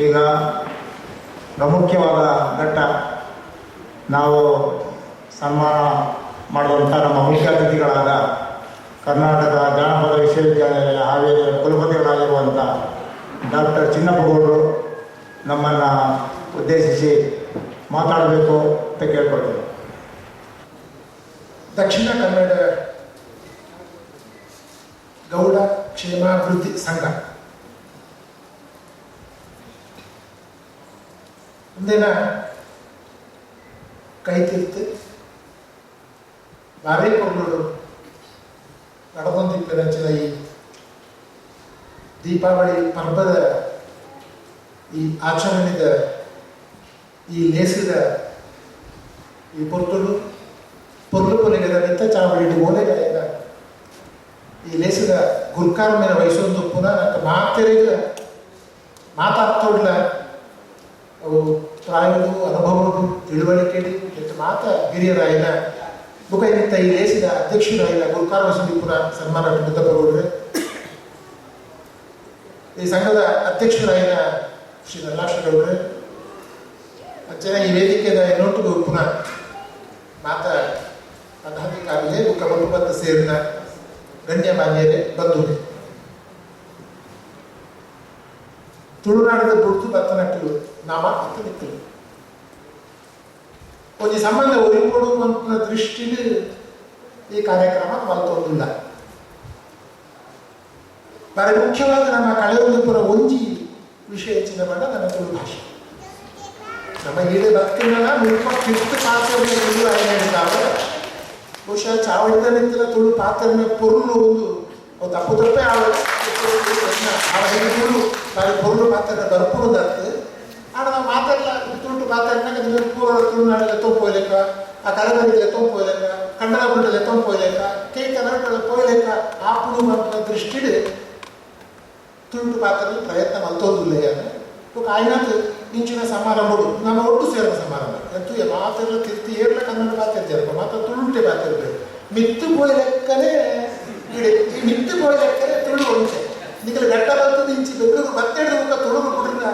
ಈಗ ಪ್ರಮುಖವಾದ ಘಟ್ಟ ನಾವು ಸನ್ಮಾನ ಮಾಡುವಂಥ ನಮ್ಮ ಮುಖ್ಯ ಅತಿಥಿಗಳಾದ ಕರ್ನಾಟಕ ಜಾನಪದ ವಿಶ್ವವಿದ್ಯಾಲಯದ ಹಾವೇರಿಯ ಕುಲಪತಿಗಳಾಗಿರುವಂಥ ಡಾಕ್ಟರ್ ಚಿನ್ನಪ್ಪಗೌಡರು ನಮ್ಮನ್ನು ಉದ್ದೇಶಿಸಿ ಮಾತಾಡಬೇಕು ಅಂತ ಕೇಳ್ಕೊಳ್ತೇವೆ. ದಕ್ಷಿಣ ಕನ್ನಡ ಗೌಡ ಕ್ಷೇಮಾಭಿವೃದ್ಧಿ ಸಂಘ ಮುಂದಿನ ಕೈತೀರ್ತು ಬಾರೇಕೊಲ್ಲೂರು ನಡೆದೊಂದಿಪ್ಪದಂಚಿನ ಈ ದೀಪಾವಳಿ ಪರ್ವದ ಈ ಆಚರಣೆದ ಈ ಲೇಸಿದ ಈ ಪೊರ್ತುಲು ಪೊರ್ಲುಪೊಲಿಗದ ನಿತ್ತ ಚಾವಡಿ ಓಲೆಗಳೆಲ್ಲ ಈ ಲೇಸಿದ ಗುರ್ಕಾರ ಮೇಲೆ ವಹಿಸೊಂದು ಪುನಃ ನನಗೆ ಮಾತೆರೆಗ ಮಾತಾಡ್ತೋಡ್ಲ ಅವು ಪ್ರಾಯಗಳು ಅನುಭವಗಳು ತಿಳುವಳಿಕೆಡಿ ಮತ್ತು ಮಾತ ಹಿರಿಯರಾಯಿನ ಬುಕೈನಿತ್ತ ಈ ಲೇಸಿದ ಅಧ್ಯಕ್ಷರಾಯಿನ ಗುರ್ಕಾರ ವಸಂತಿ ಪುರ ಸನ್ಮಾನ ಮುದ್ದಪ್ಪಗೌಡ್ರೆ, ಈ ಸಂಘದ ಅಧ್ಯಕ್ಷರಾಯಿನ ಶ್ರೀ ನಲ್ಲಾಶಗೌಡ್ರೆ, ಅಂಚನೆ ಈ ವೇದಿಕೆಯ ನೋಟು ಪುನಃ ಮಾತ ಪದಾಧಿಕಾರಿಗಳೇ ಬುಕ್ಕ ಬತ್ತು ಸೇರಿದ ಗಣ್ಯಮಾನ್ಯರೇ ಬಂಧುಗಳೇ, ತುಳುನಾಡದ ಬುಡ್ತು ಭತ್ತನಟ್ಟಲು ನಾಮ ಅಂತ ನಿಂತರು ಒಂದು ಸಂಬಂಧ ಒಲಿಕೊಡುವಂತ ದೃಷ್ಟಿಲಿ ಈ ಕಾರ್ಯಕ್ರಮ ಮಲ್ತೊಂದಿಲ್ಲ. ಬಾರಿ ಮುಖ್ಯವಾದ ನಮ್ಮ ಕಳೆಯುಪುರ ಒಂಜಿ ವಿಷಯ ಹೆಚ್ಚಿನ ಮಾಡ ನನ್ನ ತುಳು ಭಾಷೆ ನಮ್ಮ ಈಡೆ ಭಕ್ತಿನ ಮುಪ್ಪ ಪಾತ್ರೆ ತುಳು ಹೇಳಿದಾಗ ಬಹುಶಃ ಚಾವಡಿದ ನಿಂತಿನ ತುಳು ಪಾತ್ರೆ ಪೊರ್ಲು ಒಂದು ತಪ್ಪು ತಪ್ಪೇ ತುಳು ಬಾರಿ ಪೊರ್ಲು ಪಾತ್ರೆ ಬರ್ಪುರದತ್ತು ಆಡ ನಾವು ಮಾತಾಡಲ್ಲ ತುಳು ಮಾತಾಡಿನಾಗ ಪೂರ ತುಳುನಾಡಲ್ಲಿ ತೊಂಪೋಯ್ಲೆಕ್ಕ ಆ ಕಲಬರಿಗೆಲ್ಲ ತೊಂಪೋಯ್ಲೆಕ್ಕ ಕನ್ನಡ ಗುಂಡಲ್ಲಿ ತೊಂಪೋಯ್ಲೆಕ್ಕ ಕೈ ಕನ್ನಡ ಪೋಯ್ಲೆಕ್ಕ ಆ ಪುಡು ಮಕ್ಕಳ ದೃಷ್ಟಿಡು ತುಳು ಪಾತ್ರೆ ಪ್ರಯತ್ನ ಮಲ್ತೋದಿಲ್ಲ ಆಯ್ನಾತು ಇಂಚಿನ ಸಮಾರಂಭಗಳು ನಮ್ಮ ಒಟ್ಟು ಸೇರುವ ಸಮಾರಂಭ ಎಂತೂ ಮಾತೆಲ್ಲ ತಿರ್ತಿ ಏರ್ಲ ಕನ್ನಡ ಪಾತ್ರೆ ಸೇರ್ಪ ಮಾತ್ರ ತುಳುಂಟೆ ಪಾತ್ರೆ ಮಿತ್ತು ಪೋಯ್ ಲೆಕ್ಕನೇ ಈ ಮಿತ್ತು ಪೋಯ್ ಲೆಕ್ಕನೇ ತುಳು ಉಂಟೆ ನಿಖಲು ಗಟ್ಟ ಬರ್ತದೆ ಇಂಚಿ ಬೆಂಗಳೂರು ಬತ್ತೆಡು ಮುಖ ತುಳುಗು ಬಿಡ್ರ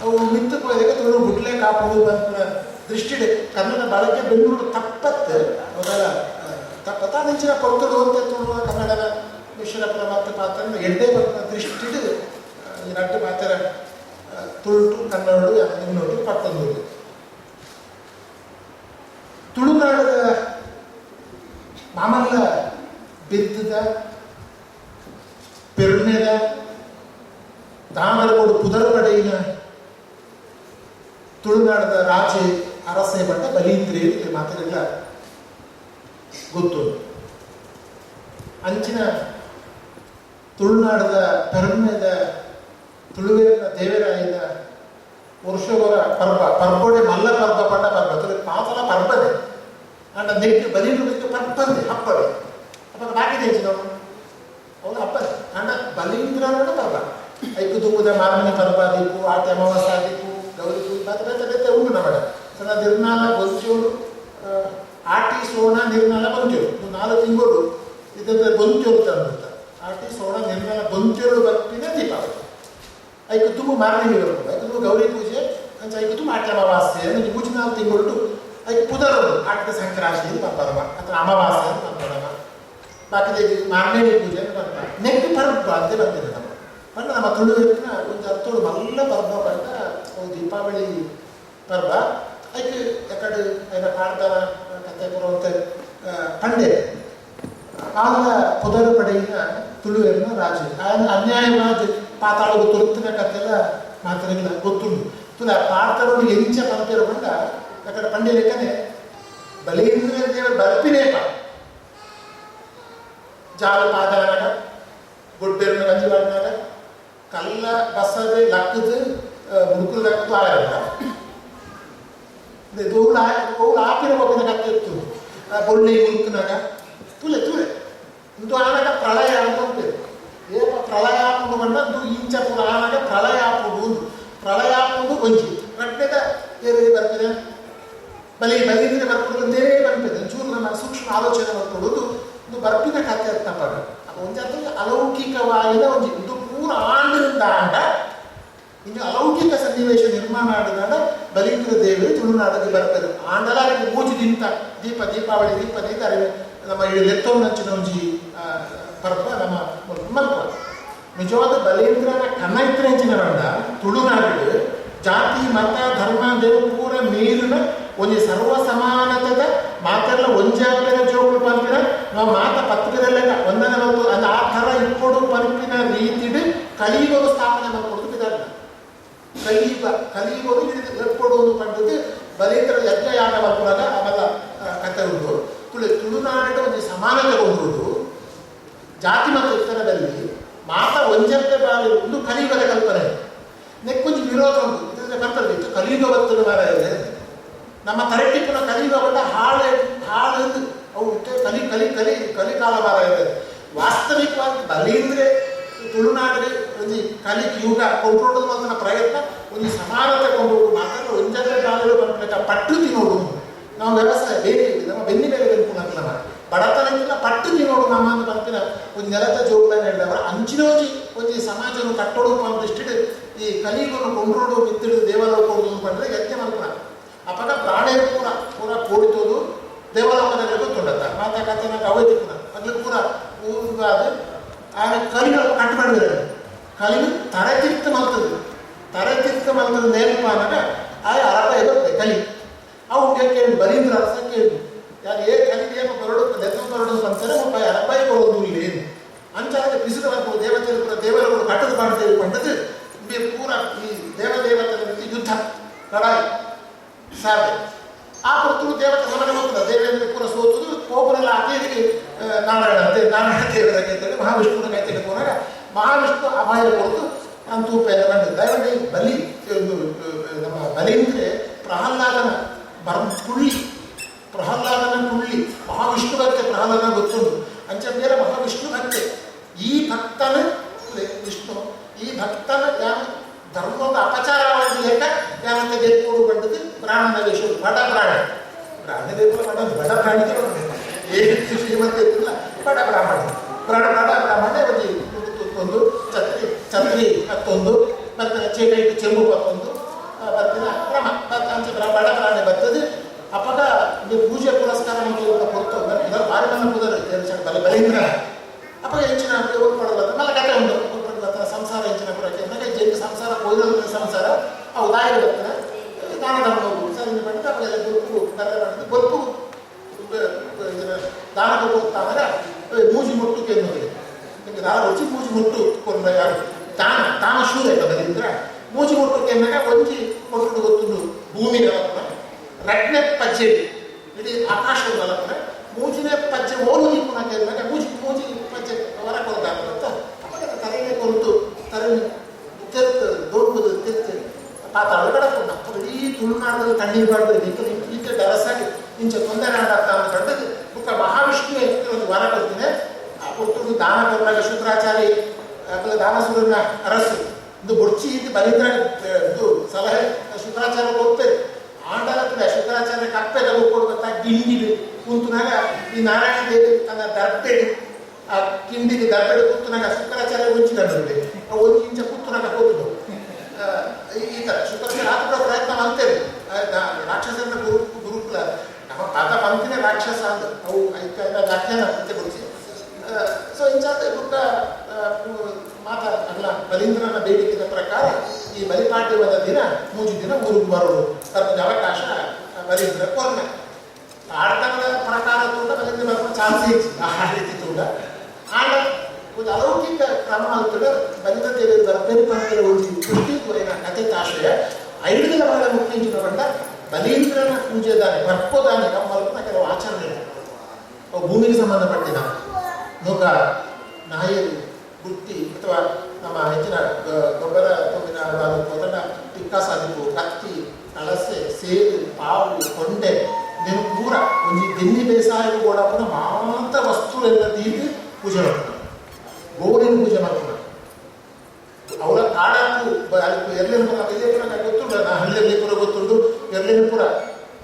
ಅವು ಮಿತ್ತು ಪೋಯ್ ಲೆಕ್ಕ ತುಳು ಬಿಡ್ಲೆ ಕಾಪುಡು ಬಂತ ದೃಷ್ಟಿಡೆ ಕನ್ನಡ ಬಳಕೆ ಬೆಂಗಳೂರು ತಪ್ಪತ್ತು ಅವೆಲ್ಲ ತಪ್ಪತ್ತ ನಿಂಚಿನ ಕೊಡ್ತಡು ಅಂತ ತುಳುವ ಕನ್ನಡದ ವಿಶ್ವರಪುರ ಮಾತು ಪಾತ್ರ ಎಡ್ಡೆ ಬಂದ ದೃಷ್ಟಿಡು ಈ ರಟ್ಟು ಪಾತ್ರ ತುಳು ಕನ್ನಡ ಇನ್ನೊಂದು ಪಟ್ಟಂದು ತುಳುನಾಡದ ಮಾಮಲ್ಲ ಬಿದ್ದದ ಪೆರ್ನೆದ ದಾಮರಗೋಡು ಪುದರ್ಪಡೆಯಿನ ತುಳುನಾಡದ ರಾಜೆ ಅರಸೆ ಬಂದ ಬಲೀಂದ್ರಿ ಮಾತೆಲ್ಲ ಗೊತ್ತು. ಅಂಚಿನ ತುಳುನಾಡದ ಪೆರ್ನೆದ ತುಳುವೇರಿನ ದೇವರಾಯಿನ ವರ್ಷವರ ಪರ್ಬೊಡೆ ಮಲ್ಲ ಪರ್ಬ ಪಂಡ ಪರ್ಬ ತುಳು ಪಾತಲ ಪರ್ಬನೆ ಅಂಡ ನೆಟ್ಟು ಬಲೀಂದ್ರ ಬಿಟ್ಟು ಪರ್ಬಂದೆ ಹಬ್ಬವೇ ಅಪ್ಪ ಬಾಕಿದೆ ನಾವು ಅವನು ಹಬ್ಬದೆ ಅಂಡ ಬಲೀಂದ್ರ ಪರ್ಬ ಐಕು ದುಂಬುದ ಮಾರನೇ ಪರ್ಬ ದೀಪು ಆಟ ಅಮಾವಾಸ ದೀಪು ಗೌರಿ ಬೇತೆ ಉಂಟು ನಮ್ಮಡ ಸಣ್ಣ ನಿರ್ನಾಲ ಬೊಂಚೋಡು ಆಟಿ ಸೋಣ ನಿರ್ನಾಲ ಬೊಂಚೋಡು 4 ತಿಂಗಳು ಇದರ ಬೊಂಚೋಡು ತಂದ ಆಟಿ ಸೋಣ ನಿರ್ನಾಲ ಬೊಂಚೋಡು ಬರ್ತಿನ ದೀಪಾವಳಿ ಐಕು ತುಂಬ ಮಾರನೇ ಬರ್ತದೆ ಐಕು ತುಂಬ ಗೌರಿ ಪೂಜೆ ಅಂಚ ಐಕು ತುಂಬ ಆಟ ಅಮಾವಾಸ್ಯೆ ಅಂದ್ರೆ ಪೂಜೆ 4 ತಿಂಗಳು ಐಕು ಪುದರದು ಆಟದ ಸಂಕ್ರಾಂತಿ ಅಂತ ಬರ್ಬಾರವ ಅಥವಾ ಅಮಾವಾಸ್ಯೆ ಅಂತ ಬರ್ಬಾರವ ಬಾಕಿ ಮಾರನೇ ಪೂಜೆ ಅಂತ ಬರ್ಬಾರ ನೆಕ್ಸ್ಟ್ ಪರ್ಬ ಅಂತ ಬರ್ತಿದೆ ನಮ್ಮ ಪಂಡ ನಮ್ಮ ತುಳುವಿನ ಒಂದು ಅರ್ಥೋಡು ಮಲ್ಲ ಪರ್ಬ ಪಂಡ ದೀಪಾವಳಿ ಪರ್ಬ ಐಕು ಎಕಡೆ ಐನ ಕಾಡ್ತಾರ ಕತೆ ಬರುವಂಥ ಪಂಡೆ ಆಗ ಪುದರ ಪಡೆಯಿನ ತುಳುವಿನ ರಾಜ ಅನ್ಯಾಯವಾದ ಪಾತಾಳದ ತುರುತ್ತಿನ ಕಥೆಲ್ಲ ಮಾತಾಡಿಲ್ಲ ಗೊತ್ತುಂಟು ತುಲ ಪಾತಾಳೋಡು ಎಂಚ ಪಂಪೇರು ಬಂದ ಅక్కడ ಪಂಡೆ ಲೆಕ್ಕನೆ ಬಲೀಂದ್ರ ದೇವರ ಬರ್ಪಿನೇಪ ಜಾಲ ಪಾದಾನಾಗ ಗೊಡ್ಡೆರನ್ನ ಗಂಜಿ ಮಾಡಿದಾಗ ಕಲ್ಲ ಬಸದೆ ಲಕ್ಕದು ಮುಡುಕಲು ಲಕ್ಕದು ಆಯಲ್ಲ ದೋಳು ಆಪಿನ ಬಗ್ಗಿನ ಕತ್ತೆ ಇತ್ತು ಬೊಳ್ಳೆ ಮುರುಕನಾಗ ತುಲೆ ಇಂದು ಆನಾಗ ಪ್ರಳಯ ಅಂತ ಉಂಟು ಏಪ ಪ್ರಳಯ ಆಪುಡು ಬಂದು ಇಂಚ ಪುರ ಆನಾಗ ಪ್ರಳಯ ಆಪುಡು ಪ್ರಳಯ ಆಪುಡು ಒಂಜಿ ರಟ್ಟೆದ ಏರಿ ಬರ್ತದೆ ಬಲೀಂದ್ರ ಬರ್ಪುಡುತ್ತೇನೆ ಬಂದಿದೆ ಚೂರು ನಮ್ಮ ಸೂಕ್ಷ್ಮ ಆಲೋಚನೆ ಮಾಡ್ಕೊಳ್ಳೋದು ಒಂದು ಬರ್ಪಿನ ಕಥೆ ಅರ್ಥಪಡ ಅದು ಒಂಜಾತ ಅಲೌಕಿಕವಾಗಿನ ಒಂದು ಇದು ಪೂರ ಆಂಡಿನಿಂದ ಆಂಡ ಇನ್ನು ಅಲೌಕಿಕ ಸನ್ನಿವೇಶ ನಿರ್ಮಾಣ ಆಡಿದಾಗ ಬಲೀಂದ್ರ ದೇವರು ತುಳುನಾಡಿಗೆ ಬರ್ತಾರೆ. ಆಂಡಲಾರಿಗೆ ಮೂಜಿ ದಿಂತ ದೀಪಾವಳಿ ದೀಪ ನಮ್ಮ ಲೆತ್ತೊಂದಂಚಿನ ಒಂಜಿ ಪರ್ವ ನಮ್ಮ ಮಲ್ಪ ನಿಜವಾದ ಬಲೀಂದ್ರನ ಕನ್ನ ಇತ್ತಂಚಿನ ಬಂಡ ತುಳುನಾಡು ಜಾತಿ ಮತ ಧರ್ಮ ದೇವ ಪೂರ ಮೀರಿನ ಒಂಜಿ ಸರ್ವ ಸಮಾನತದ ಮಾತೆಲ್ಲ ಒಂಜಾಗ್ಲಿನ ಜೋಗುಳು ಪಂಪಿನ ನಾವು ಮಾತ ಪತ್ರಿಕೆದಲ್ಲೇ ಒಂದನೇ ಬಂತು ಅದು ಆ ಥರ ಇಟ್ಕೊಡು ಪಂಪಿನ ರೀತಿಡು ಕಲಿಯುಗ ಸ್ಥಾಪನೆ ಮಾಡ್ಕೊಡುದು ಬಿದ್ದಾರ. ಕಲಿಯುಗರು ಎಟ್ಕೊಡುವುದು ಪಂಡದು ಬಲೀಂದ್ರ ಯಜ್ಞಯಾಗ ಬರ್ಕೊಳಗ ಆಮೇಲೆ ಕತೆ ಉಂಟು. ತುಳುನಾಡಿನ ಒಂದು ಸಮಾನತೆ ಹೊಂದುವುದು ಜಾತಿ ಮತ್ತು ಉತ್ತರದಲ್ಲಿ ಮಾತ ಒಂಜಕ್ಕೆ ಬಾರಿ ಒಂದು ಕಲಿಯುಗದ ಕಲ್ಪನೆ ನೆಕ್ಕೊಂದು ವಿರೋಧ ಉಂಟು. ಇದರಿಂದ ಕಲ್ಪನೆ ಇತ್ತು ಕಲಿಯುಗ ಬರ್ತದೆ ಮಾರ ನಮ್ಮ ತರಟಿ ಪುನಃ ಕಲಿಯುಗ ಬಂದ ಹಾಳು ಅವು ಕಲಿಕಾಲ ಮಾರ ಇದೆ. ವಾಸ್ತವಿಕವಾಗಿ ಬಲೀಂದ್ರೆ ತುಳುನಾಡಿಗೆ ಒಂದು ಕಲಿ ಯುಗ ಕೊಂಡ್ಕೊಳ್ಳೋದು ಮಾತ್ರ ಪ್ರಯತ್ನ ಒಂದು ಸಮಾನತೆ ಕೊಂಡ್ಕೊಂಡು ಮಾತ್ರ ಒಂಜಕ್ಕೆ ಬಾರಿ ಬಂದ ಪಟ್ಟು ತಿನ್ನೋಡು ನಾವು ವ್ಯವಸಾಯ ಬೇರೆ ನಮ್ಮ ಬೆನ್ನಿ ಮೇಲೆ ಬೆನ್ಪುನಲ್ಲ ಬಡತನಕ್ಕಿಂತ ಪಟ್ಟು ತಿನ್ನೋಡು ನಮ್ಮ ಅಂತ ಬರ್ತಿನ ಒಂದು ನೆಲದ ಜೋಗುಳನ್ನು ಹೇಳಿದವರ ಅಂಚಿನೋಜಿ ಒಂದು ಸಮಾಜವನ್ನು ಕಟ್ಟೋಡು ಅಂತಿಷ್ಟು ಈ ಕಲಿಯುಗನ್ನು ಕೊಂಡ್ರೋಡು ಬಿತ್ತಿಡು ದೇವಲೋಕ ಕೊಡುದು ಬಂದರೆ ಯಜ್ಞ ಮಾಡ್ಕೊಳ ಅಪಗ ಪ್ರಾಣೇ ಪೂರ ಪೋಡಿತೋದು ದೇವಲೋಕದಲ್ಲಿ ಗೊತ್ತುಂಡತ್ತ ಮಾತಾ ಕಥೆನ ಅವೈತಿ ಪುನಃ ಅದ್ರಲ್ಲಿ ಪೂರ ಅದು ಆಗ ಕಲಿಗಳು ಕಟ್ಟು ಮಾಡಿದ್ರೆ ಕಲಿಗಳು ತರತಿರ್ತ ಮಲ್ತದ್ದು ನೇಮಪಾನಾಗ ಆಗ ಅರಪ ಇರುತ್ತೆ ಕಲಿ ಅವು ಕೇಳಿ ಬಲೀಂದ್ರ ಅರಸ ಕೇಳಿ ಯಾರು ಕಲಿಗೇನು ಬರಡು ಅಂತಾರೆ ಅರಪಾಯಿ ಕೊಡೋದು ಇಲ್ಲಿ ಏನು ಅಂಚಾಗ ಬಿಸಿಲು ಬರ್ಬೋದು ದೇವರುಗಳು ಕಟ್ಟದು ಕಾಣ್ತೇವೆ ಕೊಂಡದ್ದು ಪೂರ ಈ ದೇವತೆಗಳ ಯುದ್ಧ ಲಡಾಯಿ ಸಾಧ್ಯ ಆ ಪುರ್ತರು ದೇವತೆ ಸಮನೆ ಹೋಗ್ತದೆ. ದೇವೇಂದ್ರ ಪೂರ ಸೋತುದು ಕೋಪುರೆಲ್ಲ ಹಾಕಿ ನಾರಾಯಣ ದೇವರ ಕೈತಲ್ಲಿ ಮಹಾವಿಷ್ಣುವಿನ ಕೈ ತೆಗೆದುಕೊಂಡಾಗ ಮಹಾವಿಷ್ಣು ಅಭಯ ಕೊಡ್ತು ನಾನು ತೂಪೆಲ್ಲ ಬಂದಿದ್ದೆ. ದಯವಾಗಿ ಬಲಿ ನಮ್ಮ ಬಲೀಂದ್ರೆ ಪ್ರಹ್ಲಾದನ ಕುಳ್ಳಿ ಮಹಾವಿಷ್ಣು ಭಕ್ತೆ ಪ್ರಹ್ಲಾದನ ಗೊತ್ತುಂಟು ಅಂಚ ಮೇಲೆ ಮಹಾವಿಷ್ಣು ಭಕ್ತೆ ಈ ಭಕ್ತನ ವಿಷ್ಣು ಈ ಭಕ್ತನ ಯಾರು ಧರ್ಮದ ಅಪಚಾರವಾಗಿ ಲೆಕ್ಕ ಯಾರಂತ ಗೆದ್ದುಕೊಂಡು ಬಂದದ್ದು ಪ್ರಾಣನ ವೇಷ ಬಡ ಪ್ರಾಣಿಗೆ ಏನು ಶ್ರೀಮಂತ ಇದ್ದಿಲ್ಲ ಬಡ ಬ್ರಾಹ್ಮಣ ಒಂದು ಛತ್ರಿ ಹತ್ತೊಂದು ಮತ್ತು ಚೇಟೈಟು ಚೆಂಬು ಬತ್ತೊಂದು ಬರ್ತಿನ ಕ್ರಮ ಅಂಚ ಬಡ ಪ್ರಾಣಿ ಬರ್ತದೆ ಅಪಗ ನೀವು ಪೂಜೆ ಪುರಸ್ಕಾರ ಕೊಡ್ತು ಭಾರಿ ನನ್ನ ಬಲೀಂದ್ರ ಅಪಗ ಹೆಚ್ಚಿನ ಪಡೋದು ಮಲ್ಲ ಕತೆ ಉಂಟು ಸಂಸಾರ ಹೆಚ್ಚಿನ ಪುರಕ್ಕೆ ಜೈಲು ಸಂಸಾರ ಕೊಯ್ದ ಸಂಸಾರ ಅವು ದಾರಿ ಬರ್ತಾರೆ ದಾನ ಧರ್ಮ ಹೋಗುದು ಸರಿ ಮಾಡಿದ್ರೆ ಅವಾಗೆಲ್ಲ ಗೊತ್ತು ದಾನ ಹೋಗ್ತಾದ್ರೆ ಮೂಜಿ ಮುಟ್ಟು ಕೇಳಿದ್ರೆ ನಿಮಗೆ ದಾನ ಹೊಚ್ಚಿ ಮೂಜಿ ಮುಟ್ಟು ಕೊಂಡ ಯಾರು ದಾನ ಶೂರ ಇಲ್ಲ ಬಲೀಂದ್ರ ಮೂಜಿ ಮುಟ್ಟು ಕೇಳಿದಾಗ ಒಂಜಿ ಕೊಟ್ಟು ಗೊತ್ತುಂಡು ಭೂಮಿ ನೆಲಪುರ ರಡ್ನೆ ಪಜ್ಜೆ ಇಡೀ ಆಕಾಶದ ನೆಲಪುರ ಮೂಜಿನೇ ಪಜ್ಜೆ ಓಲುಗಿ ಪುನಃ ಕೇಳಿದಾಗ ಮೂಜಿ ಪಜ್ಜೆ ಹೊರ ಕೊಡ್ತಾರೆ ಅಂತ ತಲೆಗೆ ಕೊಟ್ಟು ತಲೆ ದೊಡ್ಡದು ಪಾತಾಳ ಕಡಕೊಂಡು ಇಡೀ ತುಳುನಾಡದಲ್ಲಿ ಕಣ್ಣೀರು ಮಾಡ್ಬೋದು ಈತ ಡರಸಾಗಿ ಇಂಚ ತೊಂದರೆ ಆಗ್ತಾ ಅಂತ ಕಂಡದ್ದು ಬುಕ್ಕ ಮಹಾವಿಷ್ಣುವೇ ಒಂದು ವರ ಕೊಡ್ತೀನಿ ಆ ಕೊಟ್ಟು ದಾನ ಕೊಟ್ಟಾಗ ಶುಕ್ರಾಚಾರ್ಯ ದಾನಸುರನ ಅರಸು ಇದು ಬೊಡ್ಚಿ ಇದು ಬಲೀಂದ್ರ ಇದು ಸಲಹೆ ಶುಕ್ರಾಚಾರ್ಯ ಕೊಡ್ತೇವೆ ಆಂಡಲತ್ತಿನ ಶುಕ್ರಾಚಾರ್ಯ ಕಪ್ಪೆ ತಗೊಳ್ಕೊಡ್ಬೇಕ ಗಿಂಡಿಲಿ ಕುಂತುನಾಗ ಈ ನಾರಾಯಣ ದೇವಿ ತನ್ನ ದರ್ಪೆಡಿ ಆ ಕಿಂಡಿಗೆ ದರ್ಪೆಡಿ ಕೂತುನಾಗ ಶುಕ್ರಾಚಾರ್ಯ ಒಂಚಿಕೊಂಡು ಒಂದು ಇಂಚ ಕೂತುನಾಗ ಹೋಗುದು ಈ ಥರ ಶುಕ್ರಾಚಾರ್ಯ ಆದ ಪ್ರಯತ್ನ ಮಾಡ್ತೇವೆ ರಾಕ್ಷಸರ ಗುರುಕುಲ ನಮ್ಮ ತಾತ ಪಂಕ್ತಿನೇ ರಾಕ್ಷಸ ಅಂದ ಅವು ವ್ಯಾಖ್ಯಾನ ಪ್ರತಿಗೊಳಿಸಿ ಸೊ ಇಂಚಾದ ಬುಕ್ಕ ಮಾತಾಡಲ್ಲ ಬಲೀಂದ್ರನ ಬೇಡಿಕೆಯ ಪ್ರಕಾರ ಈ ಬಲಿಪಾಡ್ಯವಾದ ದಿನ ಮೂಜು ದಿನ ಊರಿಗೆ ಬರೋದು ತನ್ನ ಅವಕಾಶ ಬಲೀಂದ್ರ ಕೊರ್ನೆ ಆಡ್ತನದ ಪ್ರಕಾರ ತೂಟ ಬಲೀಂದ್ರ ಬರ್ಕೊಂಡು ಚಾನ್ಸ್ ಇತ್ತು ಆ ರೀತಿ ತೂಟ ಆಡ ಒಂದು ಅಲೌಕಿಕ ಕ್ರಮ ಆಗ್ತದೆ ಬಲೀಂದ್ರ ದೇವಿ ಬರ್ಬೇರು ಪಂಕ್ತಿಯ ಒಂದು ಸೃಷ್ಟಿ ತೋರಿನ ಕಥೆ ಆಶ್ರಯ 5 ದಿನಗಳ ಮುಖ್ಯಂಚಿನ ಬಂದ ಬಲೀಂದ್ರನ ಪೂಜೆದಾನೆ ಬರ್ಕೋದಾನೆ ನಮ್ಮ ಮಲ್ಪನ ಕೆಲವು ಆಚರಣೆಗಳು ಅವು ಭೂಮಿಗೆ ಸಂಬಂಧಪಟ್ಟಿದ ನೂಕ ನಾಯಿಯಲ್ಲಿ ಬುಟ್ಟಿ ಅಥವಾ ನಮ್ಮ ಹೆಚ್ಚಿನ ಗೊಬ್ಬರ ತುಂಬಿನ ಮೊದಲ ಟಿಕ್ಕಾಸಾದಿಪ್ಪು ಕತ್ತಿ ಕಳಸೆ ಸೇರು ಪಾವು ಕೊಂಡೆ నేను ಪೂರ ಒಂದು ಬೆನ್ನಿ ಬೇಸಾಯ ಕೂಡ ಮಾತ್ರ ವಸ್ತುವೆಲ್ಲ ತೀರ್ದು ಪೂಜೆ ಮಾಡ್ತಾರೆ ಗೋವಿನ ಪೂಜೆ ಮಾಡ್ತಾರೆ ಅವರ ಕಾಡಕ್ಕೂ ಎರ್ಲಿನಪುರ ವಿಜಯಪುರ ಗೊತ್ತುಂಟು ನಾ ಹಳ್ಳಿಯಲ್ಲಿ ಪುರ ಗೊತ್ತುಂಟು ಎರ್ಲಿನಪುರ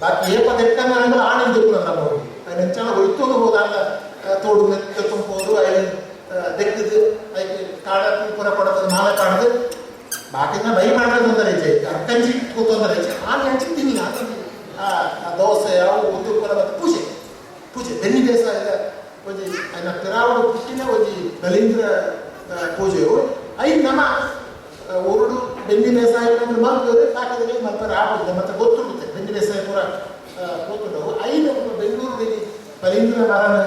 ಬಾಕಿ ಏಪ ತೆಕ್ಕಂದ್ರೆ ಆಣಿಂದು ಪುರ ನಮ್ಮ ಅದನ್ನ ಹೆಚ್ಚಾನ ಒಯ್ತೋದು ಹೋದಾಗ ತೋಡು ತೆಕ್ಕೊಂಬೋದು ಅದನ್ನು ದೆಕ್ಕದು ಅದಕ್ಕೆ ಕಾಡಕ್ಕೂ ಪುರ ಕೊಡೋದು ನಾಳೆ ಕಾಣದು ಬಾಕಿನ ಬೈ ಮಾಡಿದ್ರೆ ತೊಂದರೆ ಐತೆ ಅಕ್ಕಂಜಿ ತೊಂದರೆ ಐತೆ ಆನೆ ಹಂಚಿ ತಿನ್ನಿಲ್ಲ ದೋಸೆ ಯಾವ ಉದ್ಯೋಗ ಮತ್ತು ಪೂಜೆ ಬೆನ್ನಿ ಬೇಸಾಯದ ಒಂಜಿ ಅಯ್ನ ಪಿರಾವಡು ಪುಟ್ಟಿನ ಒಂಜಿ ಬಲೀಂದ್ರ ಪೂಜೆಯು ಐದು ನಮ್ಮ ಒರಡು ಬೆನ್ನಿ ಬೇಸಾಯ ಮಲ್ಪರು ಕಾಕದಲ್ಲಿ ಮಲ್ಪರು ಆಗೋದಿಲ್ಲ ಮತ್ತು ಗೊತ್ತುಂಟು ಬೆನ್ನಿ ಬೇಸಾಯ ಪೂರ ಗೊತ್ತುಂಟವು ಐದು ಬೆಂಗಳೂರು ಬಲೀಂದ್ರ ಮರನ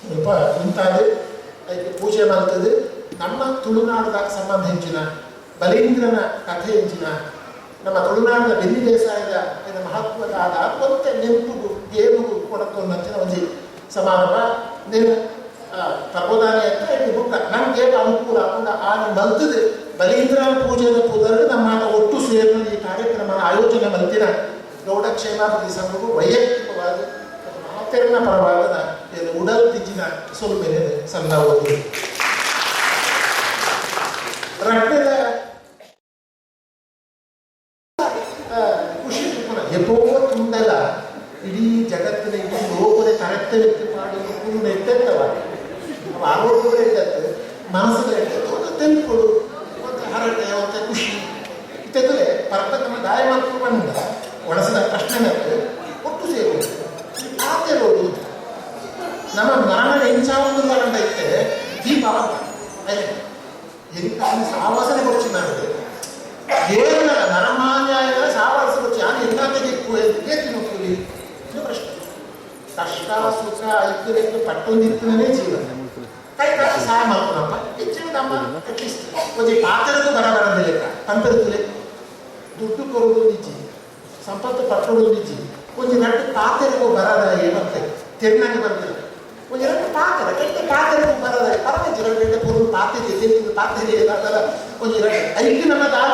ಸ್ವಲ್ಪ ಮುಂತಾದ ಅದಕ್ಕೆ ಪೂಜೆ ಮಾಡ್ತದೆ. ನಮ್ಮ ತುಳುನಾಡದ ಸಂಬಂಧ ಹೆಂಚಿನ ಬಲೀಂದ್ರನ ಕಥೆ ಹೆಂಚಿನ ನಮ್ಮ ತುಳುನಾಡಿನ ಬೆನ್ನಿ ಬೇಸಾಯದ ಮಹತ್ವದ ಕೊಂತ ನೆನಪುಗೂ ಗೇಮುಗೂ ಕೊಡಕೊಂಡಂಚಿನ ಒಂದು ಸಮಾರಂಭ నేను ಪ್ರಬೋಧಾನಿ ಅಂತ ಇದು ಬುಕ್ಕ ನನಗೆ ಅನುಕೂಲ ಆకుండా ಆನ ಮಲ್ತದೆ ಬಲೀಂದ್ರ ಪೂಜೆದ ಪೂಜೆಗೆ ನಮ್ಮ ಒಟ್ಟು ಸೇರಿನ ಈ ಕಾರ್ಯಕ್ರಮ ಆಯೋಜನೆ ಮಲ್ತಿನ ಗೌಡಕ್ಷೇಮಾಭಿವೃದ್ಧಿ ಸಂಘವು ವೈಯಕ್ತಿಕವಾದ ಮಾತೆರನ ಪರವಾದ ಉಡಲ್ ತಿಜ್ಜಿನ ಸೊಲ್ಮೆನೆ ಸಣ್ಣ ಓದಿ ರಕ್ತದ ಖುಷಿ ಎಪ್ಪೋ ತುಂಡಲ ಇಡೀ ಜಗತ್ತಿನ ಇಡೀ ಲೋಕದ ಕರೆಕ್ಟ್ ಮಾಡಿ ಪೂರ್ಣ ಎತ್ತೆತ್ತವಾಗಿ ಆರೋಗ್ಯವೇ ಇದ್ದದ್ದು ಮನಸ್ಸಿಗೆ ಇರ್ತದೆ ಒಂದು ತೆಂಪುಡು ಒಂದು ಹರಟೆ ಒಂದು ಖುಷಿ ಇತ್ತಂದರೆ ಪರ್ವತನ ದಾಯ ಮಾಡ್ಕೊಂಡು ಬಂದ ಒಳಸಿದ ಪ್ರಶ್ನೆ ಒಟ್ಟು ಸೇರುವುದು ಆತಿರೋದು ನಮ್ಮ ಮರಣ ಹೆಂಚಾವೊಂದು ಕಂಡ ಇತ್ತೆ ದೀಪ ಎಂತ ಸಾವಾಸನೆ ಕೊಚ್ಚಿ ನನಗೆ ಏನ ನರಮಾನ್ಯಾಯ ಸಾವಾಸ ಕೊಚ್ಚಿ ನಾನು ಎಲ್ಲ ತೆಗೆಕ್ಕು ಏತಿ ನೋಡ್ತೀವಿ ಇದು ಪ್ರಶ್ನೆ. ಕಷ್ಟ ಸುಖ ಐಕ್ಯಕ್ಕೆ ಪಟ್ಟೊಂದಿತ್ತನೇ ಜೀವನ ಕೈ ಕಾಲ ಸಹಾಯ ಮಾಡ್ಕೊಳಪ್ಪ ಹೆಚ್ಚಿನ ನಮ್ಮ ಅಟ್ಲೀಸ್ಟ್ ಒಂದು ಪಾತ್ರೆಗೂ ಬರಬರದೆ ಲೆಕ್ಕ ಪಂಪೆರ್ತಲೆ ದುಡ್ಡು ಕೊಡೋದು ನಿಜಿ ಸಂಪತ್ತು ಪಟ್ಟೋದು ನಿಜಿ ಒಂದು ಎರಡು ಪಾತ್ರೆಗೂ ಬರದ ಏನಂತೆ ತೆನ್ನಾಗಿ ಬರ್ತದೆ ಒಂದು ಎರಡು ಪಾತ್ರೆ ಕೆಟ್ಟ ಪಾತ್ರೆಗೂ ಬರದ ಪರವಾಗಿ ಎರಡು ಪೂರ್ವ ಪಾತ್ರೆ ಪಾತ್ರೆ ಏನಾಗಲ್ಲ ಒಂದು ಎರಡು ಐಕ್ಯ ನಮ್ಮ ದಾರ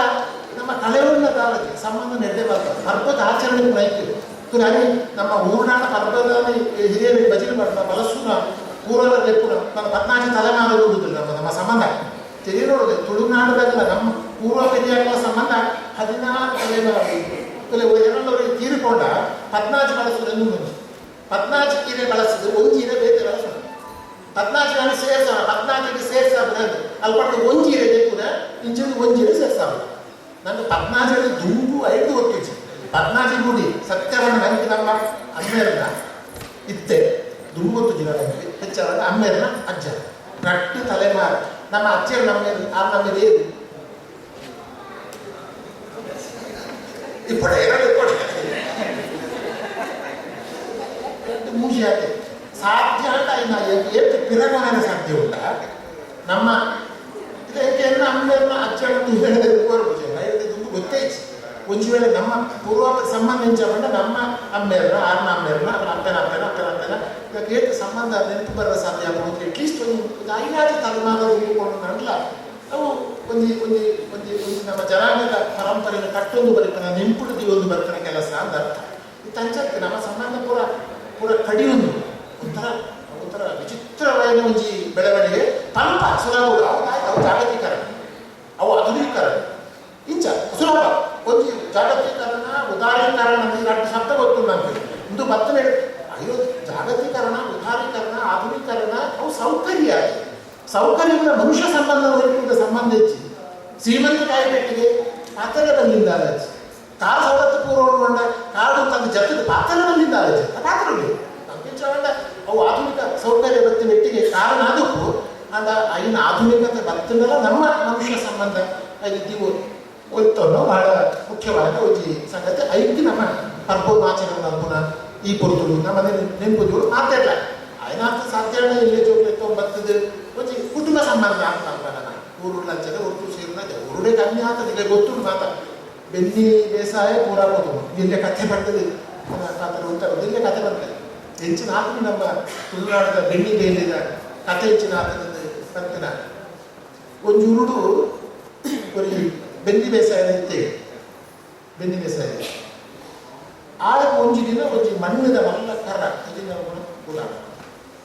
ನಮ್ಮ ಕಳೆಯುಳ್ಳ ದಾರಕ್ಕೆ ಸಂಬಂಧ ನೆಡ್ಡೆ ಬರ್ತದೆ ಪರ್ವದ ಆಚರಣೆ ನೈಕ್ಯ ತುರಾಗಿ ನಮ್ಮ ಊರ್ನಾಡ ಪರ್ವದ ಹಿರಿಯರಿಗೆ ಭಜನೆ ಮಾಡ್ತಾರೆ ಬಲಸೂರ ಪೂರ್ವದ ಲೆಪ್ಪುರ ನಮ್ಮ 14 ತಲೆಮಾರು ಹೋಗುದಿಲ್ಲ ನಮ್ಮ ಸಂಬಂಧ ತೆಗೆ ನೋಡೋದು ತುಳುನಾಡದಾಗಲ್ಲ ನಮ್ಮ ಪೂರ್ವ ಪೆರಿಯಾಗಳ ಸಂಬಂಧ 16 ತಲೆಮಾರು ಎರಡವರಿಗೆ ತೀರಿಕೊಂಡ 14 ಬಳಸಿದ್ರು 14 ಕೀರೆ ಬಳಸಿದ್ರು ಒಂಜೀರೆ ಬೇರೆ ಬಳಸೋಣ 14 ಜನ ಸೇರ್ಸೋಣ 14ಗೆ ಸೇರ್ಸಾಬ ಅಲ್ಪಟ್ಟು ಒಂಜೀರೆ ಬೇಕು ಇಂಚೊಂದು ಒಂಜೀರೆ ಸೇರ್ಸಾಬ ನಂಗೆ 14 ದುಂಬು 5 ಒಟ್ಟಿಸಿ 14 ಗುಡಿ ಸತ್ಯವನ್ನ ನನಗೆ ನಮ್ಮ ಅಮ್ಮೇರನ್ನ ಇತ್ತೆ ದುಂಬತ್ತು ಜನ ಹೆಚ್ಚಾದ ಅಮ್ಮೇರನ್ನ ಅಜ್ಜ ರಟ್ಟು ತಲೆಮಾರು ನಮ್ಮ ಅಜ್ಜರು ನಮಗೆ ಏದು ఇప్పుడు ಮೂಜಿಯಾಕೆ ಸಾಧ್ಯ ಅಂತ ಇನ್ನು ಏಕೆ ಪಿರಗಣನೆ ಸಾಧ್ಯ ಉಂಟ ನಮ್ಮ ಇದಕ್ಕೆ ಅಮ್ಮೇರನ್ನ ಅಜ್ಜನ್ನು ಹೇಳಿದ್ದು ಗೊತ್ತೇ ಒಂಜಿ ವೇಳೆ ನಮ್ಮ ಪೂರ್ವ ಸಂಬಂಧಿಂಚಬಂಡ ನಮ್ಮ ಅಮ್ಮೇರನ್ನ ಆರ್ನ ಅಮ್ಮೇರನ್ನ ಅಪ್ಪನ ಇದಕ್ಕೆ ಏಕೆ ಸಂಬಂಧ ನೆನಪು ಬರಲು ಸಾಧ್ಯ ಆಗುವುದು ಅಟ್ಲೀಸ್ಟ್ ಒಂದು 5 ತಲೆಮಾರು ಉಳ್ಕೊಂಡು ನಡಲ ಅವು ಒಂದು ನಮ್ಮ ಜನಾಂಗದ ಪರಂಪರೆಯನ್ನು ಕಟ್ಟೊಂದು ಬರೀತಾನೆ ನೆಂಪುಡಿದಿ ಒಂದು ಬರ್ತಾನೆ ಕೆಲಸ ಅಂತ ಅರ್ಥ ಇದು ಅಂಚಕ್ಕೆ ನಮ್ಮ ಸಂಬಂಧ ಪೂರ ಕಡಿಯೊಂದು ಒಂಥರ ವಿಚಿತ್ರವಾದ ಒಂಜಿ ಬೆಳವಣಿಗೆ ಪಂಪ ಸುಲಭ ಅವು ಜಾಗತೀಕರಣ ಅವು ಆಧುನೀಕರಣ ಇಂಚ ಸುಲಭ ಒಂದು ಜಾಗತೀಕರಣ ಉದಾರೀಕರಣ ಎರಡು ಶಬ್ದ ಗೊತ್ತು ನಮಗೆ ಒಂದು ಮತ್ತೊಂದು ಅಯ್ಯೋ ಜಾಗತೀಕರಣ ಉದಾರೀಕರಣ ಆಧುನೀಕರಣ ಅವು ಸೌಕರ್ಯಗಳ ಮನುಷ್ಯ ಸಂಬಂಧ ಹೆಚ್ಚಿ ಶ್ರೀಮಂತ ಕಾಯಿಪೆಟ್ಟಿಗೆ ಪಾತ್ರೆ ಬಂದಿದ್ದ ಆಲೋಚಿ ಕಾಲು ಸವಲತ್ತು ಪೂರ್ವಗೊಂಡ ಕಾಡು ತಂದು ಜತ್ತದ ಪಾತ್ರೆ ಬಂದಿದ್ದ ಆಲೋಚಿ ಪಾತ್ರೆ ನಮ್ಮಿಂಚಗೊಂಡ ಅವು ಆಧುನಿಕ ಸೌಕರ್ಯ ಬತ್ತಿ ಮೆಟ್ಟಿಗೆ ಕಾರಣ ಅದಕ್ಕೂ ಅಂದ ಐನ ಆಧುನಿಕತೆ ಬತ್ತಿನಲ್ಲ ನಮ್ಮ ಮನುಷ್ಯ ಸಂಬಂಧ ಇದ್ದೀವು ಒತ್ತನ್ನು ಬಹಳ ಮುಖ್ಯವಾದ ಒಂದು ಸಂಗತಿ ಐದು ನಮ್ಮ ಪರ್ಬೋಮಾಚರಣೆ ನಲ್ಪುನ ಈ ಪುರುತುಳು ನಮ್ಮ ನೆನಪುಗಳು ಮಾತಾಡಲ ಐನಾರ್ಥ ಸಾಧ್ಯ ಇಲ್ಲೇ ಜೋಗ್ಲೆತ್ತೋ ಬರ್ತದೆ ಒಂದು ಕುಟುಂಬ ಸಂಬಂಧ ಅಂತ ಅನ್ಬಾನ ಊರುಳ್ಳ ಅಂಚದೆ ಒಟ್ಟು ಸೇರಿನ ಊರುಡೆ ಕಮ್ಮಿ ಆಗ್ತದೆ ಗೊತ್ತು ಮಾತಾ ಬೆನ್ನಿ ಬೇಸಾಯ ಪೂರಾಗೋದು ಇಲ್ಲೇ ಕಥೆ ಬರ್ತದೆ ಪಾತ್ರ ಉಂಟು ಇಲ್ಲೇ ಕಥೆ ಬರ್ತದೆ ಹೆಚ್ಚಿನ ಆತನು ನಮ್ಮ ತುಳುನಾಡದ ಬೆನ್ನಿ ಬೇಲಿದ ಕಥೆ ಹೆಚ್ಚಿನ ಆತನದ್ದು ಬರ್ತಿನ ಒಂದು ಉರುಡು ಒಂದು ಬೆನ್ನಿ ಬೇಸಾಯ ಇತ್ತೇವೆ ಬೆನ್ನಿ ಬೇಸಾಯ ಆಗ ಒಂಜಿ ದಿನ ಒಂಜಿ ಮಣ್ಣದ ಮಲ್ಲ ಕರ ಇದನ್ನ ಕೂಡ